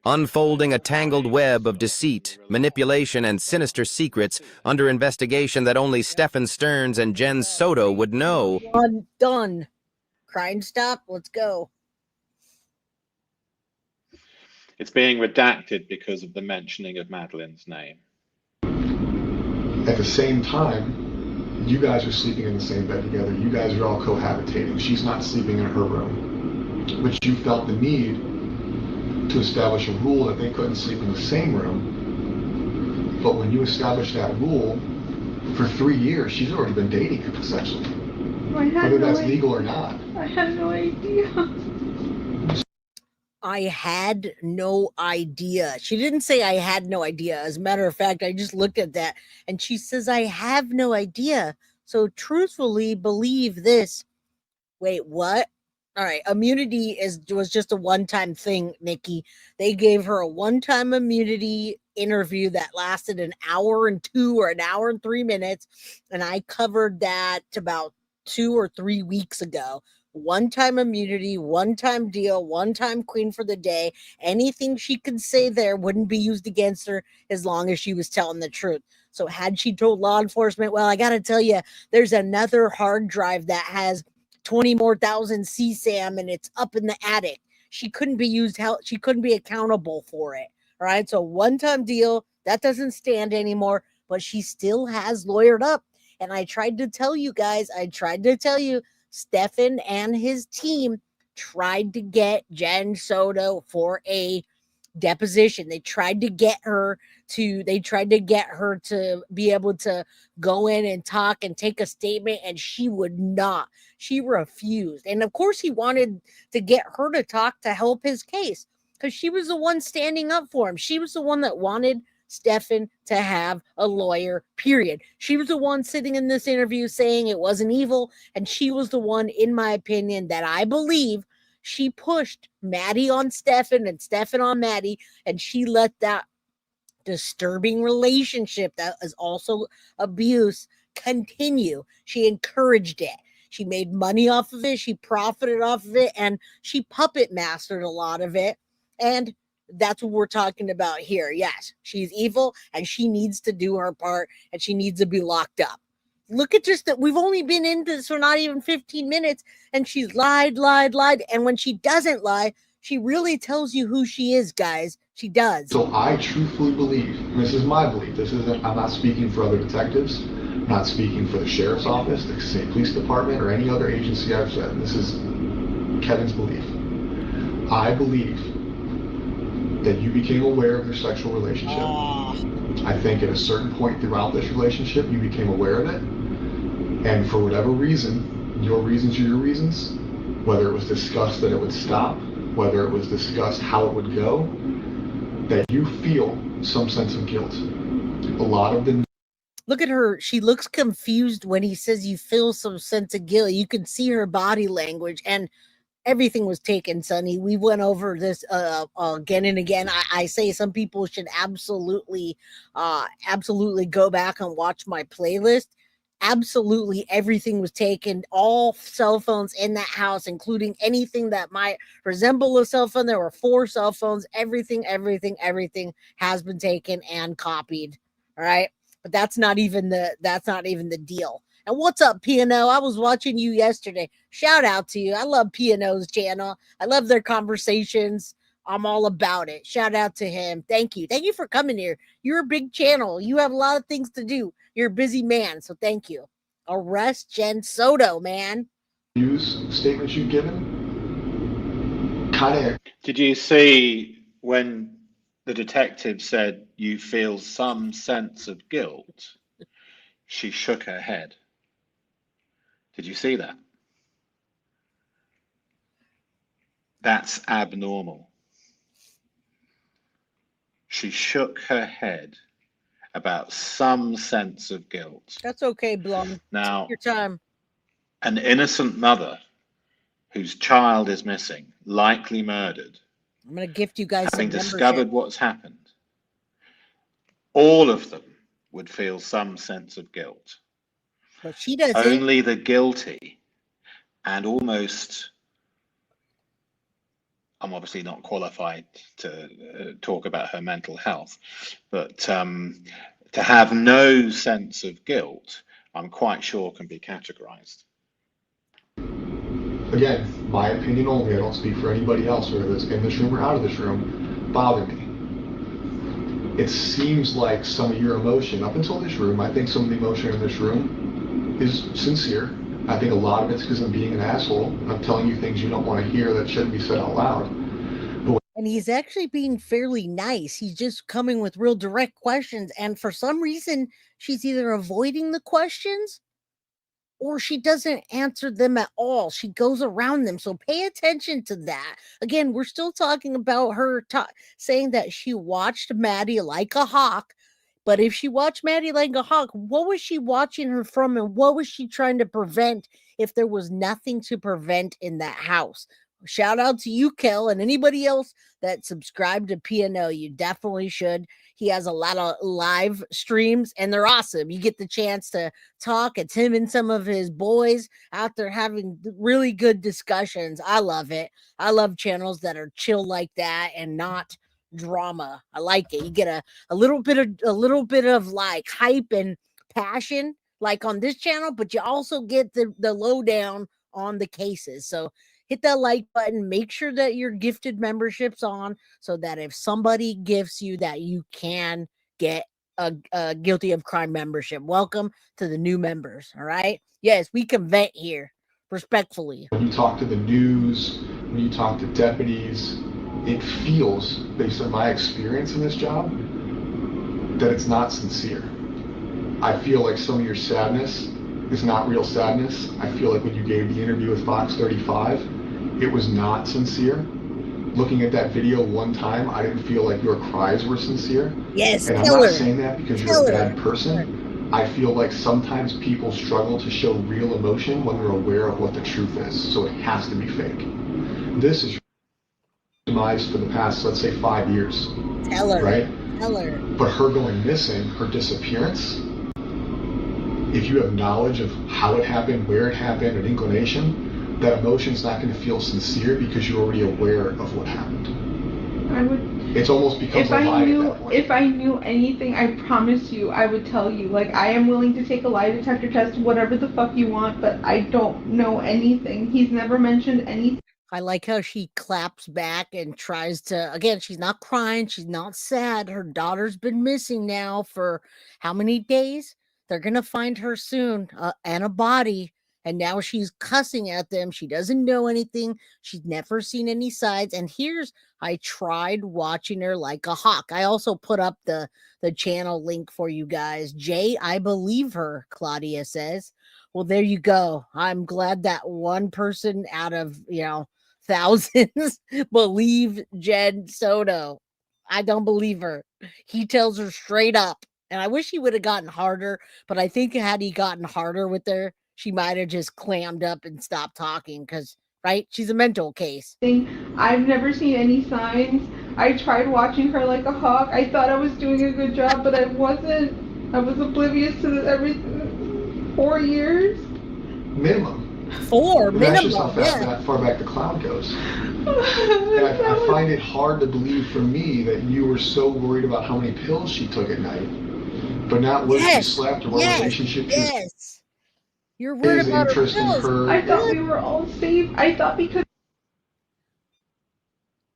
unfolding a tangled web of deceit, manipulation, and sinister secrets under investigation that only Stefan Stearns and Jenn Soto would know. Done. Crime stop. Let's go. It's being redacted because of the mentioning of Madeline's name. At the same time, you guys are sleeping in the same bed together. You guys are all cohabitating. She's not sleeping in her room. But you felt the need to establish a rule that they couldn't sleep in the same room. But when you established that rule, for 3 years, she's already been dating him, essentially. Whether that's legal or not. I had no idea. I had no idea. She didn't say I had no idea. As a matter of fact, I just looked at that and she says, I have no idea. So truthfully believe this. Wait, what? All right. Immunity was just a one-time thing, Nikki. They gave her a one-time immunity interview that lasted an hour and 2 or an hour and 3 minutes. And I covered that about 2 or 3 weeks ago. One-time immunity, one-time deal, one-time queen for the day. Anything she could say there wouldn't be used against her as long as she was telling the truth. So had she told law enforcement, well, I got to tell you, there's another hard drive that has 20 more thousand CSAM and it's up in the attic. She couldn't be used. She couldn't be accountable for it. All right. So one-time deal that doesn't stand anymore, but she still has lawyered up. And I tried to tell you guys, Stefan and his team tried to get Jenn Soto for a deposition. They tried to get her to be able to go in and talk and take a statement, and she would not. She refused. And of course he wanted to get her to talk to help his case because she was the one standing up for him. She was the one that wanted Stefan to have a lawyer, period. She was the one sitting in this interview saying it wasn't evil, and she was the one, in my opinion, that I believe she pushed Maddie on Stefan and Stefan on Maddie, and she let that disturbing relationship that is also abuse continue. She encouraged it. She made money off of it. She profited off of it, and she puppet mastered a lot of it. And that's what we're talking about here. Yes, she's evil and she needs to do her part and she needs to be locked up. Look at just that. We've only been into this for not even 15 minutes and she's lied. And when she doesn't lie, she really tells you who she is, guys. She does. So I truthfully believe, and this is my belief, I'm not speaking for other detectives, I'm not speaking for the sheriff's office, the state police department, or any other agency I've said. This is Kevin's belief. I believe that you became aware of their sexual relationship. I think at a certain point throughout this relationship, you became aware of it. And for whatever reason, your reasons are your reasons, whether it was discussed that it would stop, whether it was discussed how it would go, that you feel some sense of guilt. A lot of the... Look at her. She looks confused when he says you feel some sense of guilt. You can see her body language, and everything was taken, Sonny. We went over this again and again. I say some people should absolutely go back and watch my playlist. Absolutely everything was taken. All cell phones in that house, including anything that might resemble a cell phone. There were 4 cell phones. Everything has been taken and copied. All right. But that's not even the deal. And what's up, P&O? I was watching you yesterday. Shout out to you. I love P&O's channel. I love their conversations. I'm all about it. Shout out to him. Thank you. Thank you for coming here. You're a big channel. You have a lot of things to do. You're a busy man, so thank you. Arrest Jenn Soto, man. Use statements you've given. Kind of. Did you see when the detective said you feel some sense of guilt? She shook her head. Did you see that? That's abnormal. She shook her head about some sense of guilt. That's okay, Blum. Now, take your time. An innocent mother whose child is missing, likely murdered. I'm going to gift you guys having some discovered membership. What's happened. All of them would feel some sense of guilt. But she doesn't. Only the guilty and almost I'm obviously not qualified to talk about her mental health, but to have no sense of guilt, I'm quite sure can be categorized. Again, my opinion only, I don't speak for anybody else, whether it's in this room or out of this room, bothered me. It seems like some of your emotion, up until this room, I think some of the emotion in this room is sincere. I think a lot of it's because I'm being an asshole. I'm telling you things you don't want to hear that shouldn't be said out loud. And he's actually being fairly nice. He's just coming with real direct questions. And for some reason, she's either avoiding the questions or she doesn't answer them at all. She goes around them. So pay attention to that. Again, we're still talking about her saying that she watched Maddie like a hawk. But if she watched Maddie like a hawk, what was she watching her from and what was she trying to prevent if there was nothing to prevent in that house? Shout out to you, Kel, and anybody else that subscribed to PNO. You definitely should. He has a lot of live streams, and they're awesome. You get the chance to talk. It's him and some of his boys out there having really good discussions. I love it. I love channels that are chill like that and not drama. I like it. You get a little bit of like hype and passion like on this channel, but you also get the lowdown on the cases. So hit that like button. Make sure that your gifted membership's on so that if somebody gifts you that you can get a guilty of crime membership. Welcome to the new members. All right. Yes, we can vent here respectfully. When you talk to the news, when you talk to deputies, it feels, based on my experience in this job, that it's not sincere. I feel like some of your sadness is not real sadness. I feel like when you gave the interview with Fox 35, it was not sincere. Looking at that video one time, I didn't feel like your cries were sincere. Yes, and I'm not saying that because you're a bad person. I feel like sometimes people struggle to show real emotion when they're aware of what the truth is, so it has to be fake. This is demise for the past, let's say, 5 years. Tell her. Right? Tell her. But her going missing, her disappearance, if you have knowledge of how it happened, where it happened, an inclination, that emotion's not going to feel sincere because you're already aware of what happened. I would. It's almost becomes a lie at that point. If I knew anything, I promise you, I would tell you. Like, I am willing to take a lie detector test, whatever the fuck you want, but I don't know anything. He's never mentioned anything. I like how she claps back and tries to, again, she's not crying. She's not sad. Her daughter's been missing now for how many days? They're going to find her soon and a body. And now she's cussing at them. She doesn't know anything. She's never seen any signs. And I tried watching her like a hawk. I also put up the channel link for you guys. Jay, I believe her, Claudia says. Well, there you go. I'm glad that one person out of, thousands believe Jenn Soto. I don't believe her. He tells her straight up. And I wish he would have gotten harder, but I think had he gotten harder with her, she might have just clammed up and stopped talking because, right? She's a mental case. I've never seen any signs. I tried watching her like a hawk. I thought I was doing a good job, but I wasn't. I was oblivious to everything. 4 years? Minimum. Minimum, that's just how far back the cloud goes. And I find it hard to believe for me that you were so worried about how many pills she took at night, but not whether she slept or what relationship she was. You're worried about her pills. I thought we were all safe. I thought because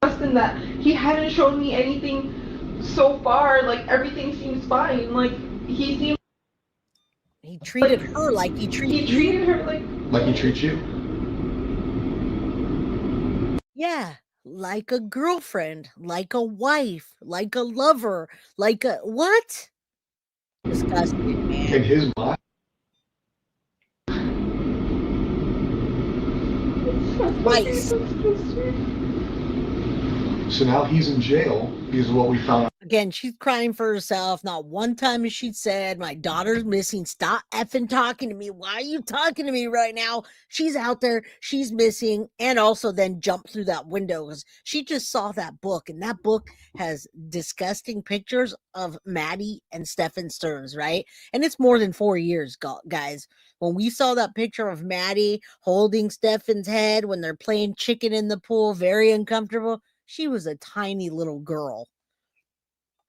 that he hadn't shown me anything so far, like everything seems fine. Like he treated her like he treated her like he treats you. Yeah, like a girlfriend, like a wife, like a lover, like a what? Disgusting, man. In his mind. Twice. So now he's in jail because of what we found. Again, she's crying for herself. Not one time has she said, my daughter's missing. Stop effing talking to me. Why are you talking to me right now? She's out there. She's missing. And also then jump through that window because she just saw that book. And that book has disgusting pictures of Maddie and Stephen Stearns, right? And it's more than 4 years, guys. When we saw that picture of Maddie holding Stephen's head when they're playing chicken in the pool, very uncomfortable. She was a tiny little girl.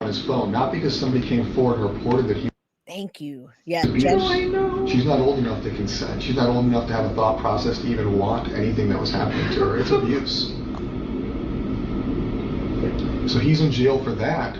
On his phone, not because somebody came forward and reported that he. Thank you. Yeah, Abuse. I know. She's not old enough to consent. She's not old enough to have a thought process to even want anything that was happening to her. It's abuse. So he's in jail for that.